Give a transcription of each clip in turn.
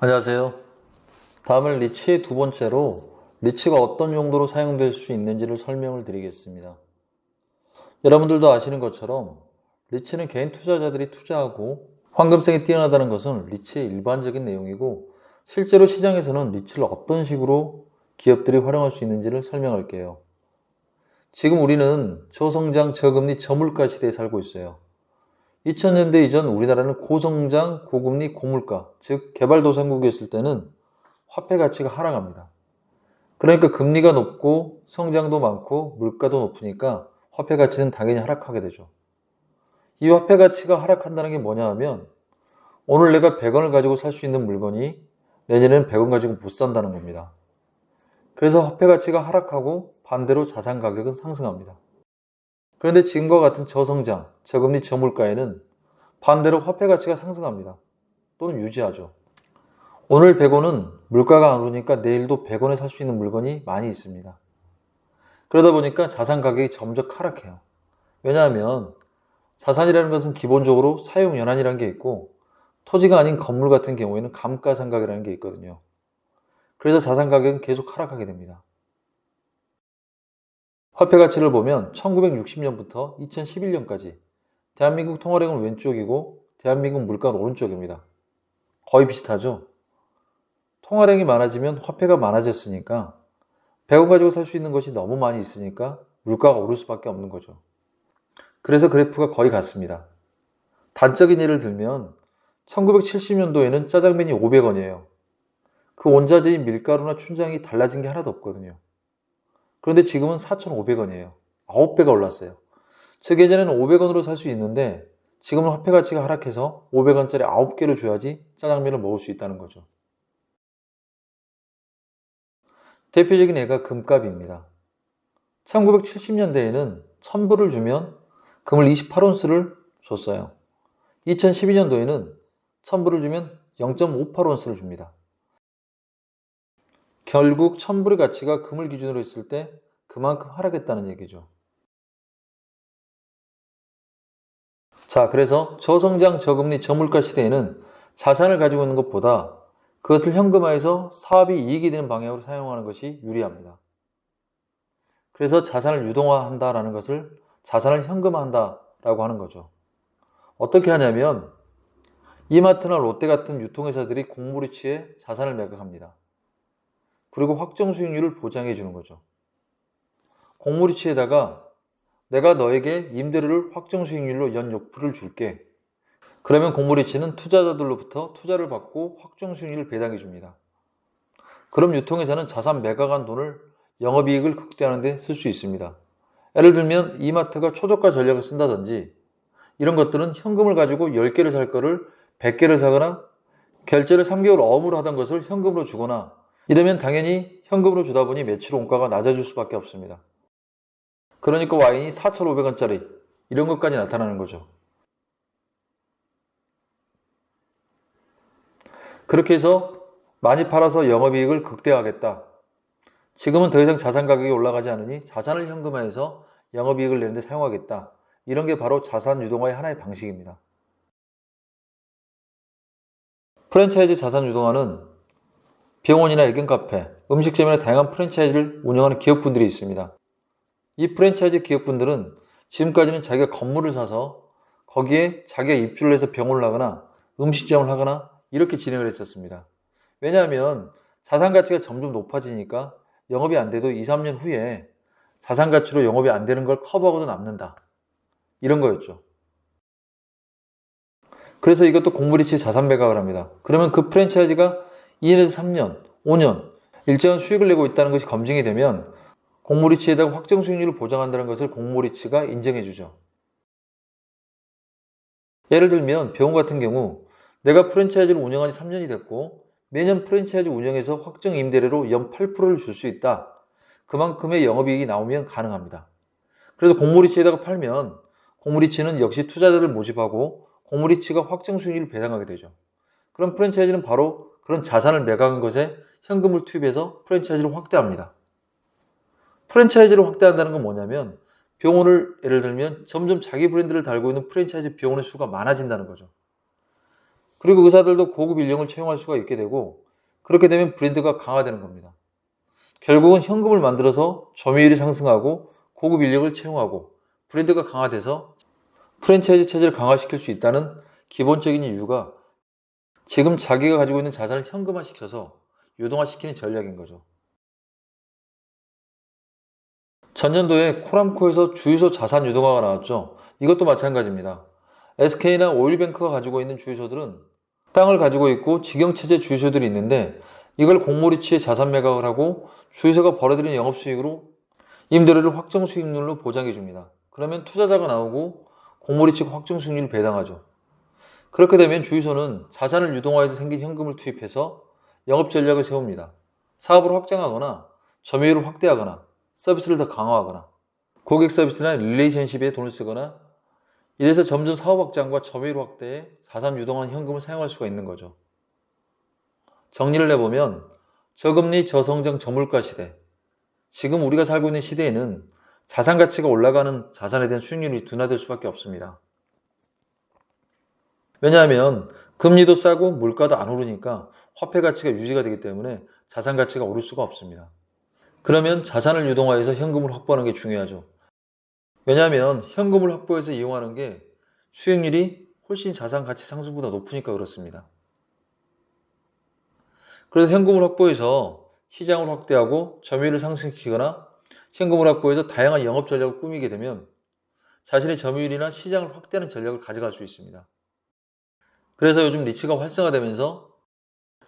안녕하세요. 다음은 리츠의 두 번째로 리츠가 어떤 용도로 사용될 수 있는지를 설명을 드리겠습니다. 여러분들도 아시는 것처럼 리츠는 개인 투자자들이 투자하고 황금성이 뛰어나다는 것은 리츠의 일반적인 내용이고, 실제로 시장에서는 리츠를 어떤 식으로 기업들이 활용할 수 있는지를 설명할게요. 지금 우리는 저성장, 저금리, 저물가 시대에 살고 있어요. 2000년대 이전 우리나라는 고성장, 고금리, 고물가, 즉 개발도상국이었을 때는 화폐 가치가 하락합니다. 그러니까 금리가 높고 성장도 많고 물가도 높으니까 화폐 가치는 당연히 하락하게 되죠. 이 화폐 가치가 하락한다는 게 뭐냐 하면, 오늘 내가 100원을 가지고 살 수 있는 물건이 내년에는 100원 가지고 못 산다는 겁니다. 그래서 화폐 가치가 하락하고 반대로 자산 가격은 상승합니다. 그런데 지금과 같은 저성장, 저금리, 저물가에는 반대로 화폐 가치가 상승합니다. 또는 유지하죠. 오늘 100원은 물가가 안 오르니까 내일도 100원에 살 수 있는 물건이 많이 있습니다. 그러다 보니까 자산 가격이 점점 하락해요. 왜냐하면 자산이라는 것은 기본적으로 사용 연한이라는 게 있고, 토지가 아닌 건물 같은 경우에는 감가상각이라는 게 있거든요. 그래서 자산 가격은 계속 하락하게 됩니다. 화폐 가치를 보면 1960년부터 2011년까지 대한민국 통화량은 왼쪽이고 대한민국 물가는 오른쪽입니다. 거의 비슷하죠? 통화량이 많아지면 화폐가 많아졌으니까 100원 가지고 살 수 있는 것이 너무 많이 있으니까 물가가 오를 수밖에 없는 거죠. 그래서 그래프가 거의 같습니다. 단적인 예를 들면 1970년도에는 짜장면이 500원이에요. 그 원자재인 밀가루나 춘장이 달라진 게 하나도 없거든요. 그런데 지금은 4,500원이에요. 9배가 올랐어요. 즉 예전에는 500원으로 살 수 있는데 지금은 화폐 가치가 하락해서 500원짜리 9개를 줘야지 짜장면을 먹을 수 있다는 거죠. 대표적인 예가 금값입니다. 1970년대에는 1000불을 주면 금을 28온스를 줬어요. 2012년도에는 1000불을 주면 0.58온스를 줍니다. 결국 1000불의 가치가 금을 기준으로 했을 때 그만큼 하락했다는 얘기죠. 자, 그래서 저성장, 저금리, 저물가 시대에는 자산을 가지고 있는 것보다 그것을 현금화해서 사업이 이익이 되는 방향으로 사용하는 것이 유리합니다. 그래서 자산을 유동화한다라는 것을 자산을 현금화한다라고 하는 거죠. 어떻게 하냐면 이마트나 롯데 같은 유통회사들이 공모리치에 자산을 매각합니다. 그리고 확정 수익률을 보장해 주는 거죠. 공모리치에다가 내가 너에게 임대료를 확정 수익률로 연 6%를 줄게. 그러면 공모리치는 투자자들로부터 투자를 받고 확정 수익률을 배당해 줍니다. 그럼 유통회사는 자산 매각한 돈을 영업이익을 극대화하는 데 쓸 수 있습니다. 예를 들면 이마트가 초저가 전략을 쓴다든지, 이런 것들은 현금을 가지고 10개를 살 거를 100개를 사거나 결제를 3개월 어음으로 하던 것을 현금으로 주거나, 이러면 당연히 현금으로 주다 보니 매출 원가가 낮아질 수밖에 없습니다. 그러니까 와인이 4,500원짜리 이런 것까지 나타나는 거죠. 그렇게 해서 많이 팔아서 영업이익을 극대화하겠다. 지금은 더 이상 자산 가격이 올라가지 않으니 자산을 현금화해서 영업이익을 내는 데 사용하겠다. 이런 게 바로 자산 유동화의 하나의 방식입니다. 프랜차이즈 자산 유동화는 병원이나 애견 카페, 음식점이나 다양한 프랜차이즈를 운영하는 기업분들이 있습니다. 이 프랜차이즈 기업분들은 지금까지는 자기가 건물을 사서 거기에 자기가 입주를 해서 병원을 하거나 음식점을 하거나 이렇게 진행을 했었습니다. 왜냐하면 자산 가치가 점점 높아지니까 영업이 안 돼도 2, 3년 후에 자산 가치로 영업이 안 되는 걸 커버하고도 남는다. 이런 거였죠. 그래서 이것도 공모리치에 자산 매각을 합니다. 그러면 그 프랜차이즈가 2년에서 3년, 5년 일정한 수익을 내고 있다는 것이 검증이 되면 공모리치에다가 확정 수익률을 보장한다는 것을 공모리치가 인정해주죠. 예를 들면 병원 같은 경우 내가 프랜차이즈를 운영한 지 3년이 됐고 매년 프랜차이즈 운영해서 확정 임대료로 연 8%를 줄 수 있다. 그만큼의 영업이익이 나오면 가능합니다. 그래서 공모리치에다가 팔면 공모리치는 역시 투자자를 모집하고 공모리치가 확정 수익률을 배당하게 되죠. 그럼 프랜차이즈는 바로 그런 자산을 매각한 것에 현금을 투입해서 프랜차이즈를 확대합니다. 프랜차이즈를 확대한다는 건 뭐냐면 병원을 예를 들면 점점 자기 브랜드를 달고 있는 프랜차이즈 병원의 수가 많아진다는 거죠. 그리고 의사들도 고급 인력을 채용할 수가 있게 되고 그렇게 되면 브랜드가 강화되는 겁니다. 결국은 현금을 만들어서 점유율이 상승하고 고급 인력을 채용하고 브랜드가 강화돼서 프랜차이즈 체제를 강화시킬 수 있다는 기본적인 이유가 지금 자기가 가지고 있는 자산을 현금화시켜서 유동화시키는 전략인 거죠. 전년도에 코람코에서 주유소 자산 유동화가 나왔죠. 이것도 마찬가지입니다. SK나 오일뱅크가 가지고 있는 주유소들은 땅을 가지고 있고 직영체제 주유소들이 있는데 이걸 공모리치에 자산 매각을 하고 주유소가 벌어들인 영업수익으로 임대료를 확정 수익률로 보장해 줍니다. 그러면 투자자가 나오고 공모리치가 확정 수익률을 배당하죠. 그렇게 되면 주유소는 자산을 유동화해서 생긴 현금을 투입해서 영업 전략을 세웁니다. 사업을 확장하거나 점유율을 확대하거나 서비스를 더 강화하거나 고객 서비스나 릴레이션십에 돈을 쓰거나 이래서 점점 사업 확장과 점유율 확대에 자산 유동한 현금을 사용할 수가 있는 거죠. 정리를 해보면 저금리 저성장 저물가 시대, 지금 우리가 살고 있는 시대에는 자산 가치가 올라가는 자산에 대한 수익률이 둔화될 수밖에 없습니다. 왜냐하면 금리도 싸고 물가도 안 오르니까 화폐 가치가 유지가 되기 때문에 자산 가치가 오를 수가 없습니다. 그러면 자산을 유동화해서 현금을 확보하는 게 중요하죠. 왜냐하면 현금을 확보해서 이용하는 게 수익률이 훨씬 자산 가치 상승보다 높으니까 그렇습니다. 그래서 현금을 확보해서 시장을 확대하고 점유율을 상승시키거나 현금을 확보해서 다양한 영업 전략을 꾸미게 되면 자신의 점유율이나 시장을 확대하는 전략을 가져갈 수 있습니다. 그래서 요즘 리츠가 활성화되면서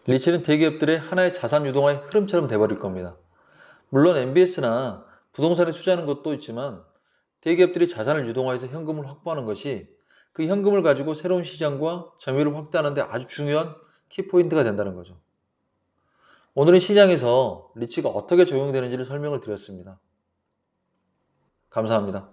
리츠는 대기업들의 하나의 자산 유동화의 흐름처럼 돼버릴 겁니다. 물론 MBS나 부동산에 투자하는 것도 있지만 대기업들이 자산을 유동화해서 현금을 확보하는 것이 그 현금을 가지고 새로운 시장과 점유율을 확대하는 데 아주 중요한 키포인트가 된다는 거죠. 오늘은 시장에서 리츠가 어떻게 적용되는지를 설명을 드렸습니다. 감사합니다.